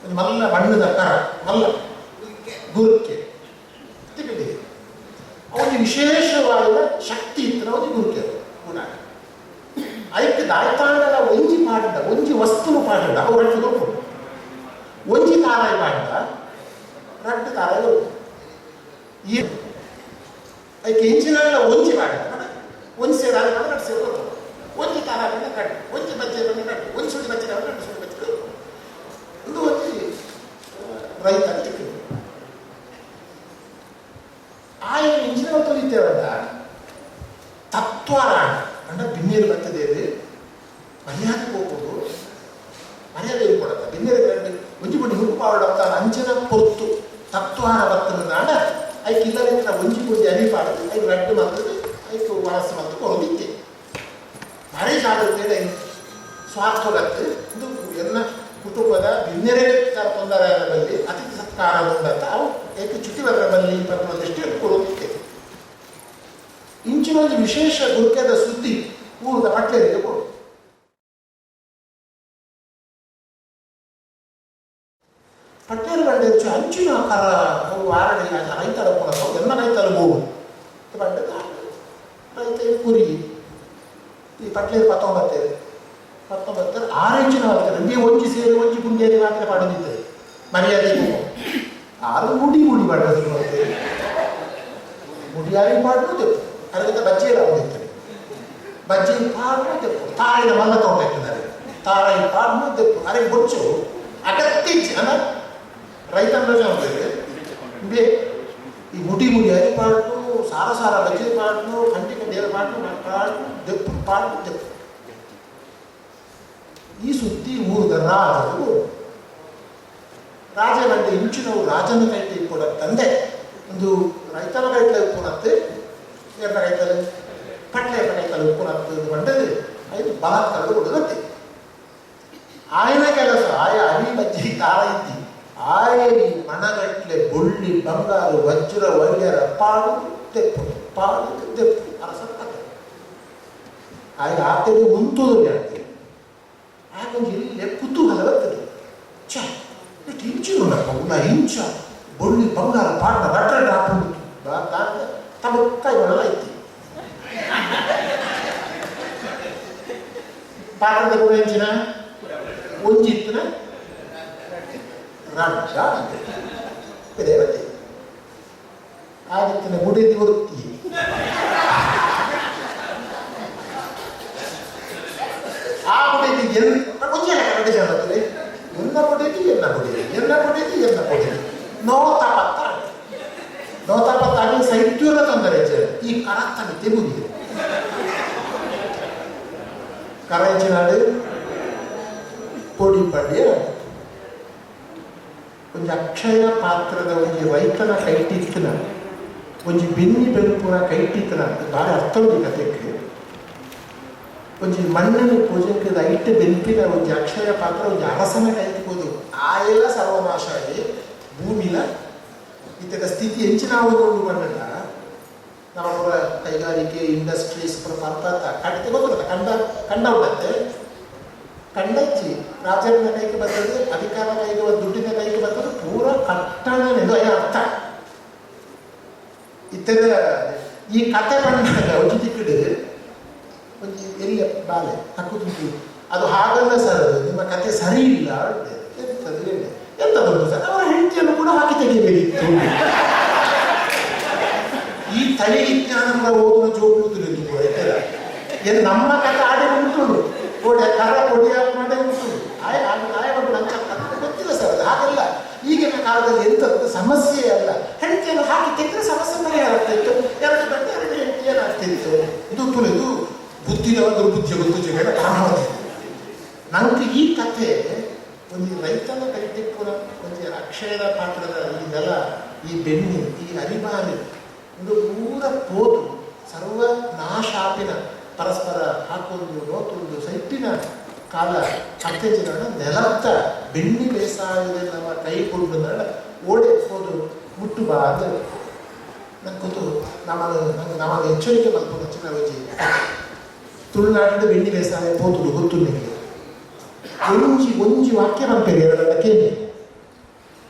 ಒಂದು ಮಲ್ಲ ಮಣ್ಣದ ಕರ ಮಲ್ಲ ಗುರುಕೆ ತಿಳಿ ಅವನಿಗೆ ವಿಶೇಷವಾದ ಶಕ್ತಿ ಇತ್ತು ಒಂದು ಗುರುಕೆ ಕೂಡ ಅದಕ್ಕೆ ದಾಯ್ತಾಂಡಲ ಒಂಜಿ ಪಾಡಿದ ಒಂಜಿ ವಸ್ತುನು ಪಾಡಿದ ಅವು ರಟ್ಟು ಒಂಜಿ ತಾರಾಯಿ ಪಾಡಿದ ರಟ್ಟು ತಾರಾಯಿ ಈ ಅದಕ್ಕೆ ಎಂಚಿನಲ್ಲ ಒಂಜಿ ಮಾಡಿ ಒಂಜಿ ಸೇರಿ ಆದ ಕಟ್ಟು ಸೇರಿ ಒಂಜಿ ತಾರ ಕಟ್ಟು ಒಂಜಿ ಬಜ್ಜೆ ಕಟ್ಟು ಒಂಜಿ ಸುಡಿ ಬಜ್ಜೆ ಕಟ್ಟು ಸುಡಿ ಬಜ್ಜೆ ಒಂದು ಒಂಜಿ ರೈತ ಚಿಕ್ಕ ಆ ಇಂಚಿನ ತೊಲಿತೇವಂತ ತತ್ವರ ಅಂಡ ಬಿನ್ನೇರು ಬರ್ತದೆ ಮರ್ಯಾದೆ ಹೋಗ್ಬೋದು ಮರ್ಯಾದೆ ಕೊಡತ್ತ ಬಿನ್ನೇರು ಗಂಟೆ ಒಂಜಿ ಬುಡಿ ಹುಡುಕು ಪಾವಡ ಅಂಚಿನ ಪೊತ್ತು ತತ್ವಾರ ಬರ್ತದ ನಾಡ ಐಕ್ ಇಲ್ಲದ ಒಂಜಿ ಬುಡಿ ಅರಿಪಾಡುದು ಐದು ರಡ್ಡು ಬರ್ತದೆ ಐಕ್ ವರಸು ಮತ್ತು ಕೊರದಿತ್ತೆ ಮರೆ ಜಾಗೃತಿ ಸ್ವಾರ್ಥಗತ್ತು ಇದು ಎಲ್ಲ ಕುಟುಂಬದ ಬಿನ್ನೆರೆ ತೊಂದರೆ ಬಲ್ಲಿ ಅತಿಥಿ ಸತ್ಕಾರ ಉಂಡಂತ ಅವು ಏಕೆ ಚುಟ್ಟಿ ಬರ ಬಲ್ಲಿ ಪ್ರತಿಷ್ಠೆ ಕೊಡುತ್ತೆ ಇಂಚಿನೊಂದು ವಿಶೇಷ ದುರ್ಗದ ಸುದ್ದಿ ಊರದ ಮಟ್ಲೇರಿಗೆ ಕೊಡು ಪಟ್ಟೇರು ಬಂಡೆ ಅಂಚಿನ ಕರ ಆರಡಿ ರೈತರ ಕೊಡೋದು ಎಲ್ಲ ರೈತರು ಹೋಗು ಬಂಡ ರೈತ ಕುರಿ ಈ ಪಟ್ಲೇರು 19 6 ಇಂಚಿನ ಆಗ್ತಾರೆ ನೀವು ಒಂಜಿ ಸೇರಿ ಒಂಜಿ ಗುಂಡಿಯಲ್ಲಿ ಮಾತ್ರ ಪಡೆದಿದ್ದಾರೆ ಮರ್ಯಾದೆ ಆರು ಮುಡಿ ಮಾಡೋದು ಮುಡಿಯಾರಿ ಮಾಡುವುದು ಅದರಿಂದ ಬಜ್ಜಿಯಲ್ಲಿ ಆಗುತ್ತಿದ್ದಾರೆ ಬಜ್ಜಿ ಪಾಡು ತಾಯಿನ ಮಲ್ಲ ತಗೊಂಡು ಹಾಕಿದ್ದಾರೆ ತಾಯಿ ಪಾಡು ತೆಪ್ಪು ಅರೆ ಬೊಚ್ಚು ಅಗತ್ಯ ಅಲ್ಲ ರೈತನ ಬೇ ಈ ಮುಡಿ ಅರಿಪಾಡು ಸಾರ ಬಜ್ಜಿ ಪಾಡು ಕಂಟಿ ಪಾಡು ದೆಪ್ಪು ಪಾಡು ದೆಪ್ಪು ಈ ಸುದ್ದಿ ಊರದ ರಾಜರು ರಾಜಗಂಡೆ ಇಂಚಿನವು ರಾಜನ ಕೈತೆ ಕೂಡ ತಂದೆ ಒಂದು ರೈತರ ಕೈತಲೆ ಉಪ್ಪುನತ್ತೆ ಎರಡ ಕೈತಲೆ ಪಟ್ಲೆಯ ಕೈತಲೆ ಉಪ್ಪುನತ್ತು ಬಂಡದೆ ಐದು ಬಲಾತ್ಕಾರ ಕೊಡದಂತೆ ಆಯ್ನ ಕೆಲಸ ಅರಿ ಬಜ್ಜಿ ತಾರ ಇದ್ದಿ ಆಯಿ ಮಣಗಟ್ಲೆ ಬುಳ್ಳಿ ಬಂಗಾರು ವಜ್ರ ವೈರ್ಯರ ಪಾಡು ತೆಪ್ಪು ಅರಸ ಆಯ್ತು ಆತಗೆ ಮುಂತುದು ಜಾತಿ ಆಗೊಂದು ಇಲ್ಲೇ ಕುತೂಹಲ ಬರ್ತದೆ ಛ ಇಟ್ಟು ಇಂಚಿನ ಉನ್ನ ಇಂಚ ಬೊಳ್ಳಿ ಬಂಗಾರ ಪಾಡ್ನ ರಟ್ರೆ ಹಾಕೊಂಡು ತಮ್ಮ ಕೈಗಳೆಲ್ಲ ಐತಿ ಪಾತ್ರದ ಕೂಡ ಇಂಚಿನ ಒಂಜಿತ್ತಿನ ರಡ್ಡ ದೇವತೆ ಆದಿತ್ತಿನ ಗುಡಿದಿ ವೃತ್ತಿ ಆ ಗುಡಿದಿ ಮುಂಚೆಲ್ಲ ಕರಡಿ ಜಾಗದಲ್ಲಿ ಎನ್ನ ಕೊಡಿದಿ ನೋತಾಪತ್ತಾಗಿ ಸೈತ್ಯೂರ ತೊಂದರೆ ಈ ಕರತ್ತನ್ನು ತೆಗುದಿದೆ ಕರಾಂಚಿನಾಡು ಪೊಡಿ ಪಡ್ಯ ಒಂದು ಅಕ್ಷಯ ಪಾತ್ರದ ಒಂದು ರೈತನ ಕೈಟಿತ್ತನ ಒಂದು ಬೆನ್ನಿ ಬೆಂಪುನ ಕೈಟಿತ್ತನ ಭಾಳ ಅರ್ಥವಿದೆ ಕಥೆಗೆ ಒಂದು ಮಣ್ಣಿನ ಪೂಜೆಗೆ ಐಟು ಬೆಂಪಿನ ಒಂದು ಅಕ್ಷಯ ಪಾತ್ರ ಒಂದು ಅರಸನ ಕೈಟಿಬೋದು ಆ ಎಲ್ಲ ಸರ್ವನಾಶ ಆಗಿ ಭೂಮಿನ ಇತರ ಸ್ಥಿತಿ ಹೆಂಚಿನ ಒಂದು ಮಣ್ಣಲ್ಲ ನಾವು ಕೈಗಾರಿಕೆ ಇಂಡಸ್ಟ್ರೀಸ್ ಪರ್ಪತ್ತ ಕಟ್ಟಿ ಗೊತ್ತಿಲ್ಲ ಕಂಡ ಉಂಟಂತೆ ಕಂಡಚ್ಚಿ ರಾಜನ ಕೈಗೆ ಬರ್ತದೆ ಅಧಿಕಾರ ಕೈಗೆ ದುಡ್ಡಿನ ಕೈಗೆ ಬರ್ತದೆ ಪೂರ ಕಟ್ಟಣನೆಂದು ಅರ್ಥ ಇತರ ಈ ಕತೆ ಬಂದಾಗ ಉಚಿತಿಕ್ಕಡು ಒಂದು ಎಲ್ಲಿ ಬಾಲೆ ತಕ್ಕುದು ಅದು ಹಾಗಲ್ಲ ಸರ್ ನಿಮ್ಮ ಕತೆ ಸರಿ ಇಲ್ಲ ಎಂತದ್ದು ಸರ್ ಅವರ ಹೆಂಡತಿಯನ್ನು ಕೂಡ ಹಾಕಿ ತೆಗಿಬೇಕಿತ್ತು ಈ ತಳಿ ವಿಜ್ಞಾನ ಓದುವ ಜೋಗುವುದಿಲ್ಲ ಆಯ್ತಲ್ಲ ಏನು ನಮ್ಮ ಕತೆ ಆಡಿ ಉಂಟು ಕರ ಕೊಡಿ ಮಾಡೇ ಉಂಟು ಗೊತ್ತಿಲ್ಲ ಸರ್ ಅದು ಹಾಗೆಲ್ಲ ಈಗಿನ ಕಾಲದಲ್ಲಿ ಎಂಥದ್ದು ಸಮಸ್ಯೆ ಅಲ್ಲ ಹೆಂಡತಿಯನ್ನು ಹಾಕಿ ತೆಗೆದ್ರೆ ಸಮಸ್ಯೆ ಪರಿಹಾರ ಆಗ್ತಾ ಇತ್ತು 2 ಗಂಟೆ 2 ಹೆಂಡತಿ ಏನಾಗ್ತಿತ್ತು ಇದು ತುಳಿದು ಬುದ್ಧಿನ ದುರ್ಬುದ್ಧಿ ಗೊತ್ತು ಕಾರಣವಾದ ನನಗೆ ಈ ಕಥೆ ಒಂದು ರೈತನ ಕೈಟಿಪ್ಪುನ ಒಂದು ಅಕ್ಷಯದ ಪಾತ್ರದ ಈ ನೆಲ ಈ ಬೆನ್ನಿ ಈ ಅರಿಮಾಲಿ ಒಂದು ಪೂರ ಪೋತು ಸರ್ವ ನಾಶಾಪಿನ ಪರಸ್ಪರ ಹಾಕೊಂಡು ನೋತುಂಡು ಸೈಪಿನ ಕಾಲ ಕತ್ತೆಜಿನ ನೆಲತ್ತ ಬೆಣ್ಣಿ ಬೇಸಾಯದಲ್ಲಿ ನಮ್ಮ ಕೈಕೊಂಡು ಓಡೆ ಹೋದು ಮುಟ್ಟು ಬಾ ಅದು ನಂಗೆ ಗೊತ್ತು ನಮಗೆ ಎಚ್ಚರಿಕೆ ಮಲ್ಪು ಹೆಚ್ಚಿನ ರುಚಿ ತುಳುನಾಡಿನ ಬೆಣ್ಣಿ ಬೇಸಾಯ ಪೋತುಡು ಗೊತ್ತು ನಿಮಗೆ ಒಂಜಿ ವಾಕ್ಯ ಬಂಪೇರಿ ಎರಡನ್ನ ಕೇಳಿ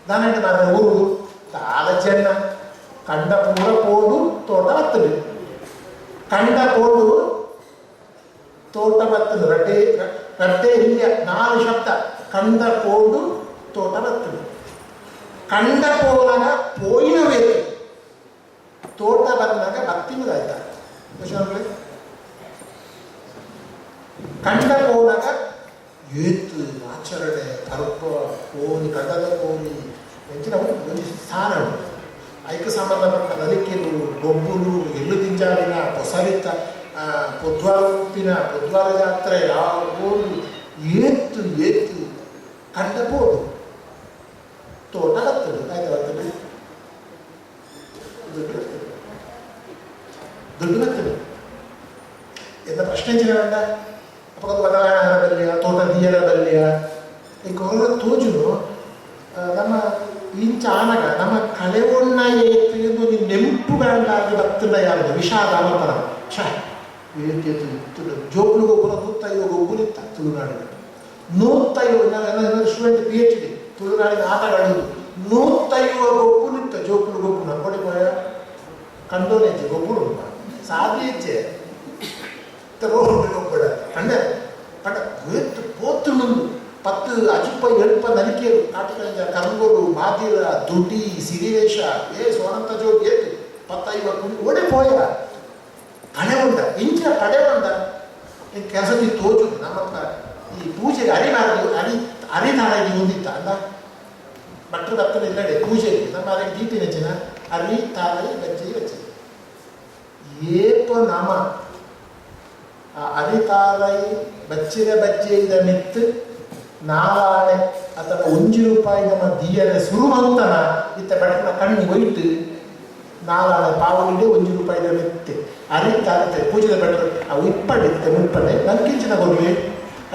ನಾನೇನು ಮಾರ ಊರು ತಾಲ ಚೆನ್ನ ಕಂಡ ಪೂರ ಪೋಡು ತೋಟ ಬರ್ತದೆ ಕಂಡ ಪೋಡು ತೋಟ ಬರ್ತದೆ ರಡ್ಡೆ ಇಲ್ಲ 4 ಶಬ್ದ ಕಂಡ ಪೋಡು ತೋಟ ಬರ್ತದೆ ಕಂಡ ಪೋಲನ ಪೋಯಿನ ಬೇಕು ತೋಟ ಬಂದಾಗ ಭಕ್ತಿಮದಾಯ್ತ ಯೋಚನೆ ಕಂಡ ಹೋದಾಗ ಏತ್ತು ಆಚರಣೆ ಪರ್ಪ ಕೋನಿ ಕಂಡದ ಕೋನಿ ಎಂಚಿನ ಒಂದು ಸ್ಥಾನ ಐಕ್ಯ ಸಂಬಂಧಪಟ್ಟ ನಲಿಕೆಲು ಬೊಬ್ಬುಲು ಎಳ್ಳು ತಿಂಜಾಲಿನ ಹೊಸರಿತ ಪೊದ್ವಾರ ಉಪ್ಪಿನ ಪೊದ್ವಾರ ಜಾತ್ರೆ ಯಾವ ಏತ್ತು ಏತ್ತು ಕಂಡಬೋದು ತೋಟ ಹತ್ತದು ಆಯ್ತು ಬರ್ತದೆ ದುಡ್ಡು ಬರ್ತದೆ ಎಂತ ಪ್ರಶ್ನೆ ಚಿರವಂಡ ಅಪ್ಪಗೊಂದು ಬದಲಾವಣೆ ಬಲ್ಲಿಯ ತೋಟ ದೀಯರ ಬಲ್ಲಿಯ ಈ ಕೊರಲ ತೋಜುನು ನಮ್ಮ ಇಂಚ ಆನಗ ನಮ್ಮ ಕಳೆವೊಣ್ಣ ಏತು ನೀನು ನೆಂಪುಗಳಾಗಿ ಬರ್ತದ ಯಾವುದು ವಿಷಾದ ಅವತರ ಛ ಜೋಪುಲು ಗೊಬ್ಬರ 150 ಗೊಬ್ಬರಿತ್ತ ತುಳುನಾಡಿನ 150 ಸ್ಟೂಡೆಂಟ್ PhD ತುಳುನಾಡಿನ ಆಟಗಾಡುವುದು 150 ಗೊಬ್ಬುಲಿತ್ತ ಜೋಪುಲು ಗೊಬ್ಬು ನಮ್ಮಡಿ ಪೋಯ ಕಂಡೋನೆಜ್ಜೆ ಗೊಬ್ಬರು ಸಾಧ್ಯಜ್ಜೆ ರೋಡ್ ಗೊಬ್ಬರ ಕಂಡ ಪಟ ಏತ್ತು ಪೋತು ಮುಂದು 10 ಅಜುಪ್ಪ ಎಳ್ಪ ನಲಿಕೆರು ಕಾಟಿಕಳಿಂದ ಕರಂಗೋಲು ಮಾದಿರ ದುಡಿ ಸಿರಿವೇಶ ಸೋನಂತ ಜೋಗಿ ಏತು 10-50 ಓಡೆ ಪೋಯ ಕಡೆ ಉಂಟ ಇಂಚಿನ ಕಡೆ ಉಂಟ ಕೆಲಸದಲ್ಲಿ ತೋಜು ನಮ್ಮಪ್ಪ ಈ ಪೂಜೆಗೆ ಅರಿತಾರಾಗಿ ಹೊಂದಿತ್ತ ಅಲ್ಲ ಭಟ್ರು ಭಕ್ತರು ಇಲ್ಲಡೆ ಪೂಜೆಗೆ ನಮ್ಮ ಅದಕ್ಕೆ ದೀಪಿ ನೆಚ್ಚಿನ ಅರಿತಾರಾಗಿ ಬಜ್ಜಿ ವೆಚ್ಚ ಏಪ ನಾಮ ಅರಿತಾರಾಯಿ ಬಚ್ಚಿದ ಬಜ್ಜೆಯಿಂದ ಮಿತ್ತು ನಾಳೆ ಅಥವಾ 1 ರೂಪಾಯಿ ನಮ್ಮ ದೀಯದ ಸುರುವಂತನ ಇತ್ತ ಭಟ್ರನ ಕಣ್ಣು ಒಯ್ತು ನಾಳೆ ಪಾವಲಿಡೆ 1 ರೂಪಾಯಿ ಮಿತ್ತೆ ಅರಿತಾರತೆ ಪೂಜೆದ ಭಟ್ರು ಅವು ಇಪ್ಪಡಿತ್ತೆ ಮುಪ್ಪಡೆ ನಂಕಿಂಚಿನ ಕೊರಲಿ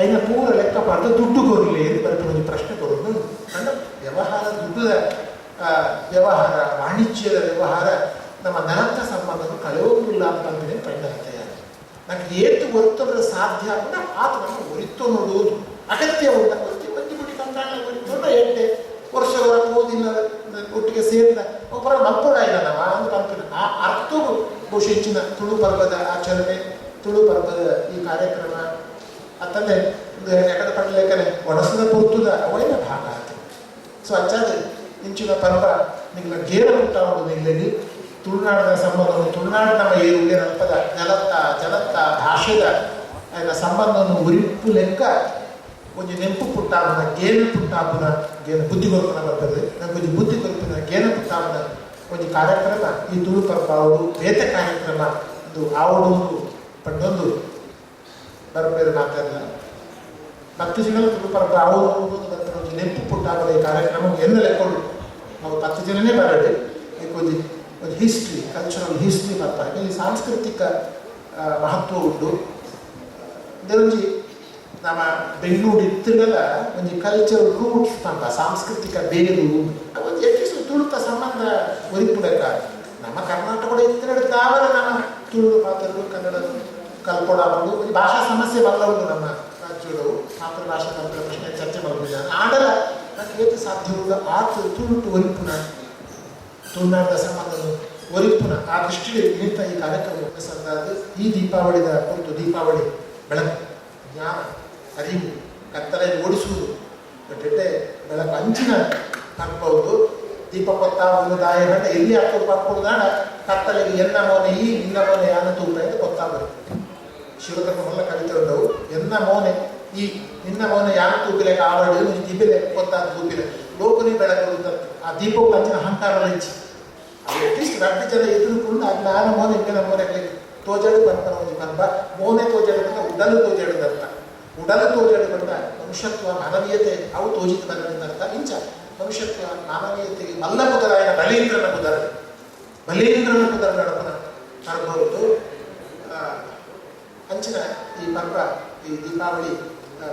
అయిన ಪೂರ ಲೆಕ್ಕ ಪಾಡ್ದು ದುಡ್ಡು ಕೊರಲಿ ಅಂತ ಬರುತ್ತೆ ಒಂದು ಪ್ರಶ್ನೆ ಕೊಡೋದು ಅಂದ್ರೆ ವ್ಯವಹಾರ ದುಡ್ಡದ ವ್ಯವಹಾರ ವಾಣಿಜ್ಯದ ವ್ಯವಹಾರ ನಮ್ಮ ನರಕ ಸಂಬಂಧಗಳು ಕಳೆಯೋದಿಲ್ಲ ಅಂತ ಅಂತಾನೆ ಪಂಡಾಯ್ತ ನನಗೆ ಏತು ಒತ್ತುದ್ರೆ ಸಾಧ್ಯ ಅಂದ್ರೆ ಆತ ನಮ್ಮ ಒರಿತು ನೋಡುವುದು ಅಗತ್ಯ ಉಂಟ ಒಂದು ಗುಡಿ ಕಂಟಾಣ ಒರಿತು ಎಟ್ಟೆ ವರ್ಷಗಳ ಓದಿನ ಒಟ್ಟಿಗೆ ಸೇರಿದ ಒಬ್ಬರ ಮಕ್ಕಳಾಯಿಲ್ಲ ನಾವು ಅಂತ ಅಂತೀನಿ ಆ ಅರ್ಥವು ಬಹುಶಃ ಹೆಚ್ಚಿನ ತುಳು ಪರ್ವದ ಆಚರಣೆ ತುಳು ಪರ್ವದ ಈ ಕಾರ್ಯಕ್ರಮ ಅತ್ತಂದ್ರೆ ಎಕಡೆ ಪಡಲೇಕನೆ ಒಣಸದ ಪೊರ್ತುದ ಅವೈನ ಭಾಗ ಆಯ್ತು ಸೊ ಅಚ್ಚಾದ ಇಂಚಿನ ಪರ್ವ ನಿಂಗಳ ಗೇರ ಪುಟ್ಟಾವುದು ನಿಲ್ಲಲಿ ತುಳುನಾಡಿನ ಸಂಬಂಧವನ್ನು ತುಳುನಾಡಿನ ಏರುಗೆ ನಲ್ಪದ ಜಲತ್ತ ಭಾಷೆದ ಸಂಬಂಧವನ್ನು ಉರಿಪ್ಪು ಲೆಕ್ಕ ಒಂದು ನೆಂಪು ಪುಟ್ಟಾಪುನ ಗೇನ ಪುಟ್ಟಾಪುನ ಗೇನ ಬುದ್ಧಿ ಕೊರಪನ ಬರ್ತದೆ ನಮಗೆ ಬುದ್ಧಿ ಕೊರಪಿನ ಗೇನ ಪುಟ್ಟಾಪುನ ಒಂದು ಕಾರ್ಯಕ್ರಮ ಈ ತುಳು ಪರ್ವ ಆವುದು ಬೇತ ಕಾರ್ಯಕ್ರಮ ಇದು ಆವಡುವುದು ಪಟ್ಟೊಂದು ಬರಬೇರೆ ಮಾತಾಡಲ್ಲ 10 ಜನ ತುಳು ಪರ್ವ ಆವಡುವುದು ಬರ್ತಾರೆ ಒಂದು ನೆಂಪು ಪುಟ್ಟಾಪುನ ಈ ಕಾರ್ಯಕ್ರಮ ಎಲ್ಲ ಲೆಕ್ಕೊಂಡು ನಾವು 10 ಜನನೇ ಬರಡೆ ಒಂದು ಹಿಸ್ಟ್ರಿ ಕಲ್ಚರಲ್ ಹಿಸ್ಟ್ರಿ ಬರ್ತಾರೆ ಇಲ್ಲಿ ಸಾಂಸ್ಕೃತಿಕ ಮಹತ್ವ ಉಂಟು ಇದರಲ್ಲಿ ನಮ್ಮ ಬೆಂಗಳೂರು ಇತ್ತಗಲ ಒಂದು ಕಲ್ಚರಲ್ ರೂಟ್ಸ್ ಅಂತ ಸಾಂಸ್ಕೃತಿಕ ಬೇರು ಒಂದು ಎಟ್ಟಿಸು ತುಳುತ ಸಂಬಂಧ ಒರಿಪುಡಕ ನಮ್ಮ ಕರ್ನಾಟಕದ ಇತ್ತಿನ ತಾವರ ನಮ್ಮ ತುಳು ಮಾತಾಡೋದು ಕನ್ನಡ ಕಲ್ಪೊಡಾಡು ಒಂದು ಭಾಷಾ ಸಮಸ್ಯೆ ಬಲ್ಲ ಉಂಟು ನಮ್ಮ ರಾಜ್ಯಗಳು ಮಾತೃಭಾಷಾ ಕಲ್ಪನ ಪ್ರಶ್ನೆ ಚರ್ಚೆ ಮಾಡ್ಬೋದು ಆಡಲ ನನಗೆ ಏತು ಸಾಧ್ಯವಿಲ್ಲ ಆತು ತುಳುಟು ಒರಿಪುನ ತುಳುನಾಡಿನ ಸಂಬಂಧವನ್ನು ಒರಿಪುನ ಆ ದೃಷ್ಟಿಯಲ್ಲಿ ನಿಂತ ಈ ಕಾರ್ಯಕ್ರಮ ಸಂದಾದ ಈ ದೀಪಾವಳಿದ ಒಂದು ದೀಪಾವಳಿ ಬೆಳಕು ಜ್ಞಾನ ಅರಿವು ಕತ್ತಲೆಯನ್ನು ಓಡಿಸುವುದು ಡೆಡ್ಡೆ ಬೆಳಕು ಅಂಚಿನ ಹಾಕ್ಬಹುದು ದೀಪ ಕೊತ್ತ ಒಂದು ದಾಯ ಗಂಟೆ ಎಲ್ಲಿ ಹಾಕೋದು ಹಾಕ್ಕೊಡುದಾಡ ಕತ್ತಲೆಗೆ ಎನ್ನ ಮೋನೆ ಈ ನಿನ್ನ ಮೋನೆ ಯಾನ ತೂಪ ಎಂದು ಗೊತ್ತಾಗಬೇಕು ಶಿವಧರ್ಮ ಮಲ್ಲ ಕವಿತೆ ಉಂಟವು ಎನ್ನ ಮೋನೆ ಈ ನಿನ್ನ ಮೋನೆ ಯಾನ ತೂಪಿಲೆ ಕಾವಡಿ ದಿಬಿಲೆ ಗೊತ್ತಾಗ ತೂಪಿಲೆ ಲೋಕನಿ ಬೆಳಕು ಆ ದೀಪಗಳು ಅಂಚಿನ ಅಹಂಕಾರ ಲಂಚಿ ಅಟ್ಲೀಸ್ಟ್ 2 ಜನ ಎದುರುಕೊಂಡು ಆ ಜ್ಞಾನ ಮೋನೆ ಇಂಗಿನ ಮೋನೆಗಳಿಗೆ ತೋಜಾಡು ಬರ್ತಾನೆ ಒಂದು ಕಂಬ ಮೋನೆ ತೋಜಾಡುತ್ತ ಉಡಲು ತೋಜಾಡುದರ್ಥ ಉಡಲು ತೋಜಾಡುಕೊಂಡ ಮನುಷ್ಯತ್ವ ಮಾನವೀಯತೆ ಅವು ತೋಜಿತ ಬರಲಿಂದರ್ಥ ಇಂಚ ಮನುಷ್ಯತ್ವ ಮಾನವೀಯತೆಗೆ ಮಲ್ಲ ಕುದರಾಯನ ಬಲೀಂದ್ರನ ಕುದರ ನಡಪನ ಪರ್ವದ್ದು ಅಂಚಿನ ಈ ಪರ್ವ ಈ ದೀಪಾವಳಿ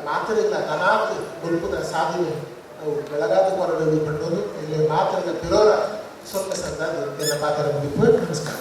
ಮಾತರಿಂದ ನನಾತ್ ಗುರುಪುದ ಸಾಧನೆ ಅವು ಬೆಳಗಾದ ಕೊರಡಲ್ಲಿ ಪಟ್ಟೋದು ಇಲ್ಲಿ ಮಾತರಿಂದ ಪಿರೋರ ಸ್ವಲ್ಪ ಸಂದಾದ ಎಲ್ಲ ಮಾತಾಡ ಮುಗಿಪು ನಮಸ್ಕಾರ